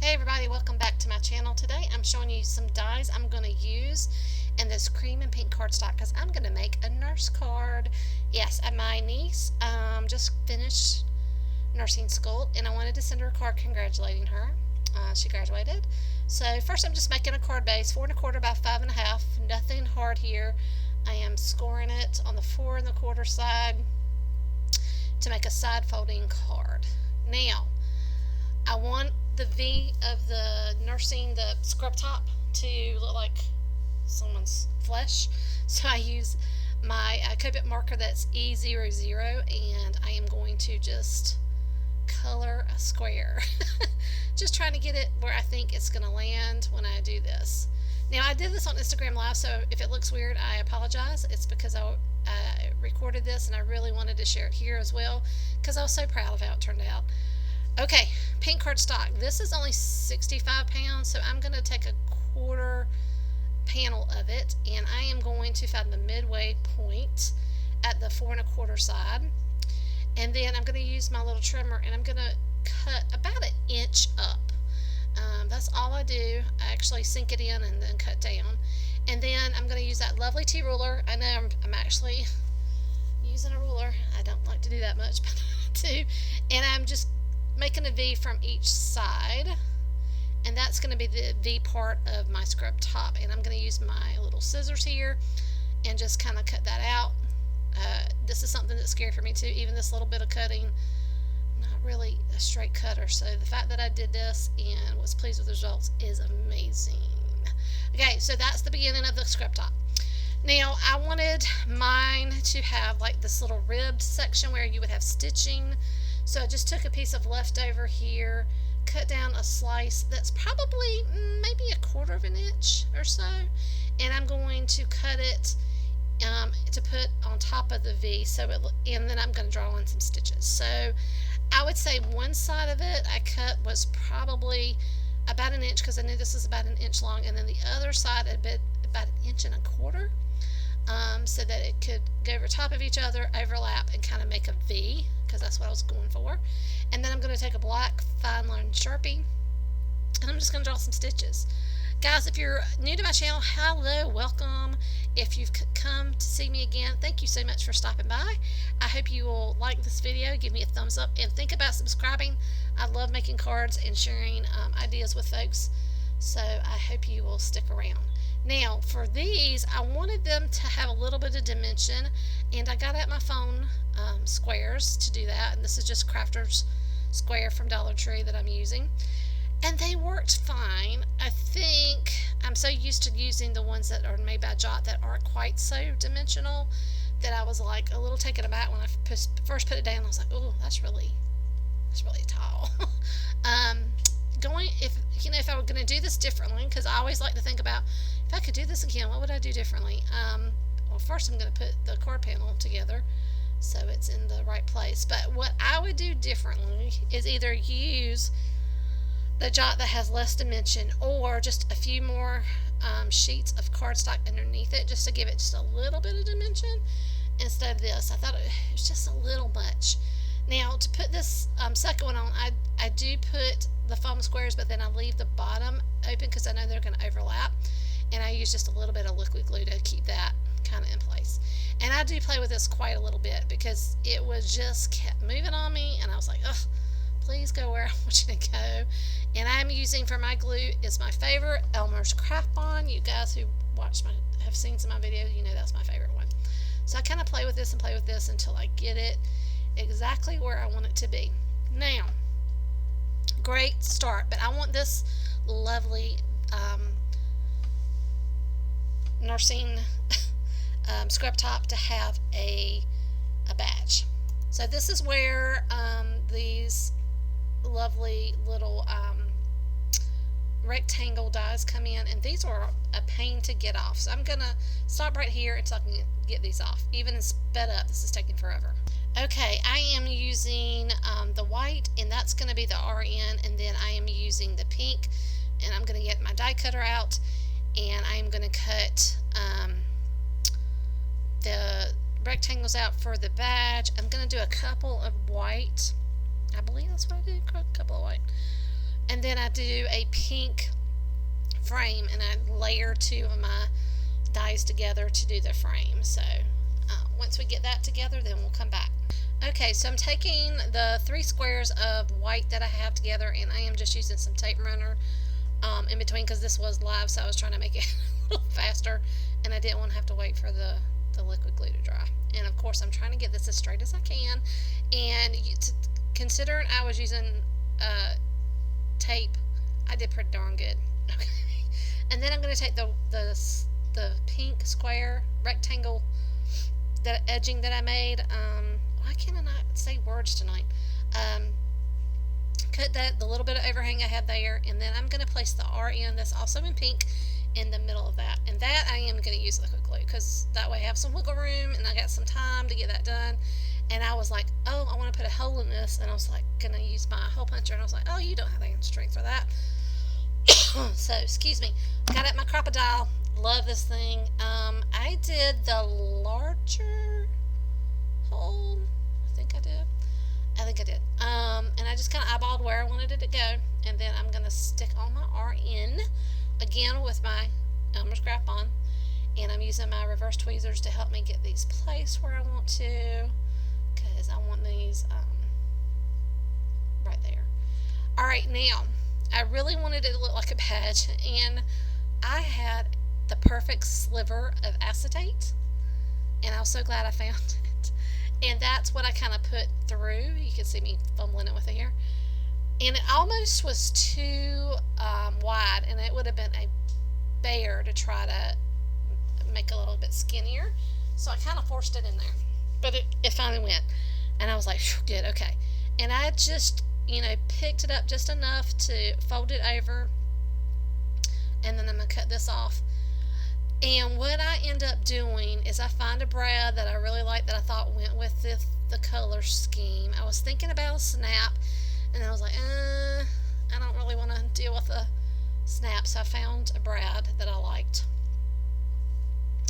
Hey everybody, welcome back to my channel. Today I'm showing you some dies I'm going to use in this cream and pink cardstock because I'm going to make a nurse card. Yes, my niece just finished nursing school and I wanted to send her a card congratulating her. She graduated. So first I'm just making a card base, 4 1/4 by 5 1/2. Nothing hard here. I am scoring it on the 4 1/4 side to make a side folding card. Now, I want the V of the the scrub top, to look like someone's flesh. So I use my Copic marker that's E00, and I am going to just color a square. Just trying to get it where I think it's going to land when I do this. Now, I did this on Instagram Live, so if it looks weird, I apologize. It's because I recorded this and I really wanted to share it here as well because I was so proud of how it turned out. Okay, pink cardstock. This is only 65 pounds, so I'm going to take a quarter panel of it, and I am going to find the midway point at the 4 1/4 side, and then I'm going to use my little trimmer, and I'm going to cut about an inch up. That's all I do. I actually sink it in and then cut down, and then I'm going to use that lovely T ruler. I know I'm actually using a ruler. I don't like to do that much, but I do, and I'm just making a V from each side, and that's going to be the V part of my scrub top, and I'm going to use my little scissors here and just kind of cut that out. This is something that's scary for me too, even this little bit of cutting. I'm not really a straight cutter, so the fact that I did this and was pleased with the results is amazing. Okay, so that's the beginning of the scrub top. Now, I wanted mine to have like this little ribbed section where you would have stitching. So I just took a piece of leftover here, cut down a slice that's probably maybe a quarter of an inch or so, and I'm going to cut it to put on top of the V. And then I'm going to draw in some stitches. So I would say one side of it I cut was probably about an inch because I knew this was about an inch long, and then the other side about 1.25 inches. So that it could go over top of each other, overlap, and kind of make a V, because that's what I was going for. And then I'm going to take a black fine line Sharpie, and I'm just going to draw some stitches. Guys, if you're new to my channel, hello, welcome. If you've come to see me again, thank you so much for stopping by. I hope you will like this video, give me a thumbs up, and think about subscribing. I love making cards and sharing ideas with folks, so I hope you will stick around. Now, for these, I wanted them to have a little bit of dimension, and I got out my phone squares to do that, and this is just Crafter's Square from Dollar Tree that I'm using, and they worked fine. I think I'm so used to using the ones that are made by Jot that aren't quite so dimensional that I was like a little taken aback when I first put it down. I was like, oh, that's really tall. If I were going to do this differently, because I always like to think about, if I could do this again, what would I do differently? Well, first I'm going to put the card panel together so it's in the right place. But what I would do differently is either use the Jot that has less dimension, or just a few more sheets of cardstock underneath it, just to give it just a little bit of dimension instead of this. I thought it was just a little much. Now, to put this second one on, I do put the foam squares, but then I leave the bottom open because I know they're going to overlap, and I use just a little bit of liquid glue to keep that kind of in place. And I do play with this quite a little bit because it was just kept moving on me, and I was like, ugh, please go where I want you to go. And I'm using for my glue is my favorite, Elmer's Craft Bond. You guys who have seen some of my videos, you know that's my favorite one. So I kind of play with this and play with this until I get it exactly where I want it to be. Now, great start, but I want this lovely nursing scrub top to have a badge. So this is where these lovely little rectangle dies come in, and these are a pain to get off. So I'm gonna stop right here until I can get these off. Even in sped up, this is taking forever. Okay, I am using the white, and that's going to be the RN, and then I am using the pink, and I'm going to get my die cutter out, and I am going to cut the rectangles out for the badge. I'm going to do a couple of white. I believe that's what I did, a couple of white. And then I do a pink frame, and I layer two of my dies together to do the frame. So once we get that together, then we'll come back. Okay, so I'm taking the 3 squares of white that I have together, and I am just using some tape runner in between, because this was live, so I was trying to make it a little faster, and I didn't want to have to wait for the liquid glue to dry. And of course, I'm trying to get this as straight as I can. And considering I was using tape, I did pretty darn good. Okay. And then I'm going to take the pink square rectangle, that edging that I made. Why can't I not say words tonight? Cut the little bit of overhang I had there, and then I'm going to place the RN that's also in pink in the middle of that. And that I am going to use liquid glue, because that way I have some wiggle room and I got some time to get that done. And I was like, oh, I want to put a hole in this, and I was like, gonna use my hole puncher, and I was like, oh, you don't have the strength for that. So, excuse me. Got it, my crocodile. Love this thing. I did the larger hole. I think I did. And I just kind of eyeballed where I wanted it to go, and then I'm gonna stick on my RN again with my Elmer's scrap on, and I'm using my reverse tweezers to help me get these placed where I want to, because I want these right there. Alright, now I really wanted it to look like a badge, and I had the perfect sliver of acetate, and I was so glad I found it. And that's what I kind of put through. You can see me fumbling it with it here. And it almost was too wide, and it would have been a bear to try to make a little bit skinnier. So I kind of forced it in there. But it finally went. And I was like, good, okay. And I just, picked it up just enough to fold it over. And then I'm going to cut this off. And what I end up doing is I find a brad that I really like, that I thought went with the color scheme. I was thinking about a snap, and I was like, I don't really want to deal with a snap, so I found a brad that I liked.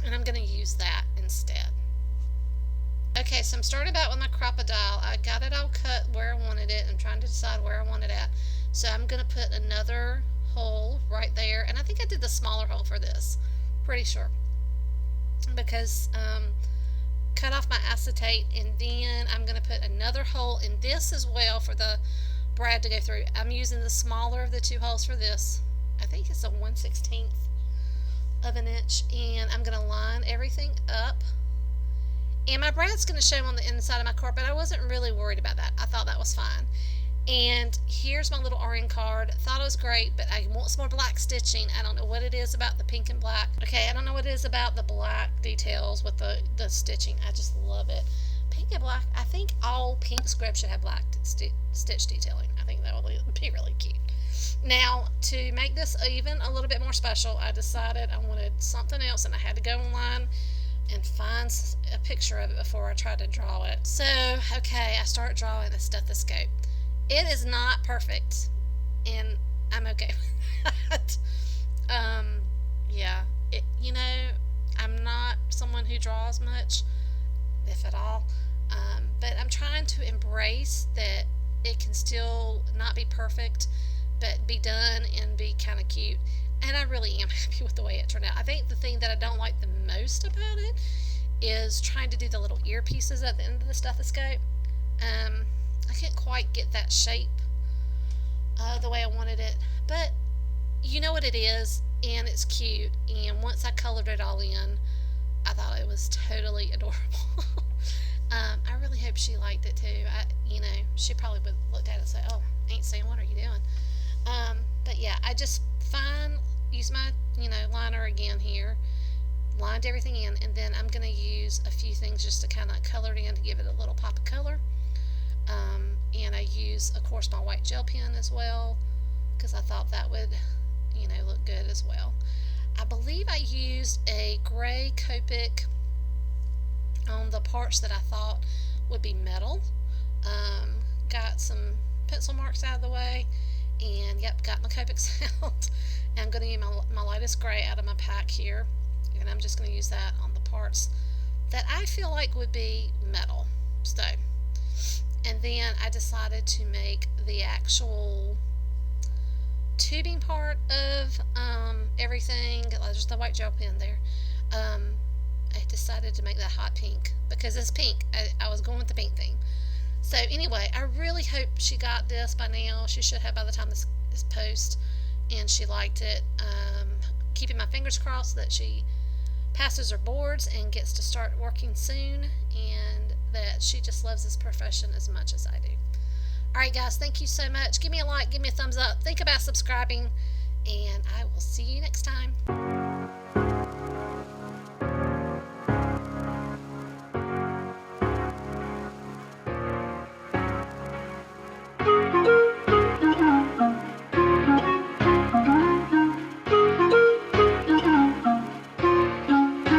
And I'm going to use that instead. Okay, so I'm starting about with my crocodile. I got it all cut where I wanted it. I'm trying to decide where I want it at. So I'm going to put another hole right there, and I think I did the smaller hole for this. Pretty sure, because cut off my acetate, and then I'm going to put another hole in this as well for the brad to go through. I'm using the smaller of the two holes for this. I think it's a 1/16 of an inch, and I'm going to line everything up. And my brad's going to show on the inside of my card, but I wasn't really worried about that. I thought that was fine. And here's my little RN card. Thought it was great, but I want some more black stitching. I don't know what it is about the pink and black. Okay, I don't know what it is about the black details with the stitching. I just love it. Pink and black. I think all pink scripts should have black stitch detailing. I think that would be really cute. Now, to make this even a little bit more special, I decided I wanted something else, and I had to go online and find a picture of it before I tried to draw it. So, okay, I start drawing a stethoscope. It is not perfect, and I'm okay with that. Yeah, I'm not someone who draws much, if at all, but I'm trying to embrace that it can still not be perfect, but be done and be kind of cute. And I really am happy with the way it turned out. I think the thing that I don't like the most about it is trying to do the little earpieces at the end of the stethoscope. I can't quite get that shape the way I wanted it, but you know what it is, and it's cute. And once I colored it all in, I thought it was totally adorable. I really hope she liked it too. She probably would look at it and say, "Oh, Aunt Sam, what are you doing?" But yeah, I just use my liner again here, lined everything in, and then I'm going to use a few things just to kind of color it in to give it a little pop of color. And I use, of course, my white gel pen as well, because I thought that would, look good as well. I believe I used a gray Copic on the parts that I thought would be metal. Got some pencil marks out of the way, and yep, got my Copics out. And I'm going to use my lightest gray out of my pack here, and I'm just going to use that on the parts that I feel like would be metal. And then I decided to make the actual tubing part of everything, there's the white gel pen there. I decided to make that hot pink because it's pink. I was going with the pink theme. So anyway, I really hope she got this by now. She should have by the time this post, and she liked it. Keeping my fingers crossed that she passes her boards and gets to start working soon, and that she just loves this profession as much as I do. Alright guys, thank you so much. Give me a like, give me a thumbs up, think about subscribing, and I will see you next time.